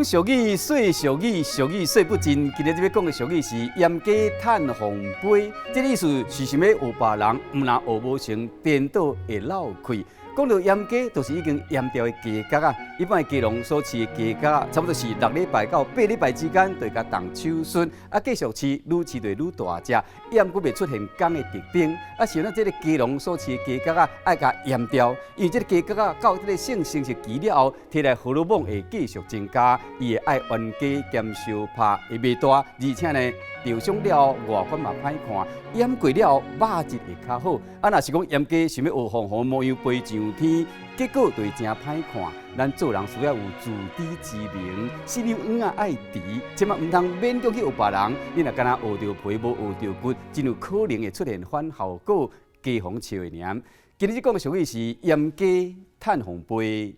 讲俗语说俗语，俗语说不尽。今日要讲的俗语是盐家趁红杯，这意思是想要学别人，唔若学无成，颠倒会闹亏。讲到盐家，就是已经盐掉的价格啊。一般的鸡农所饲的价格啊，差不多是6礼拜到8礼拜之间，就会甲动手顺，啊继续饲，愈饲就愈大只，盐佫袂出现干的特征。啊，像咱这个鸡农所饲的价格啊，爱甲盐掉，因为这个价格啊，到这个性成熟期了后，摕来荷尔蒙会继续增加，伊会爱冤家减少拍会袂大，而且呢，钓上了外观嘛歹看，腌过了后肉质会较好。啊，若是讲盐家想要学红红模样飞上天，结果就会真歹看。咱做人需要有自知之明，细溜圆啊爱治，千万唔通勉强去学别人。你若敢若学着皮无学着骨，真有可能会出现反效果，家风笑的尔。今日讲的俗语是盐家趁红杯。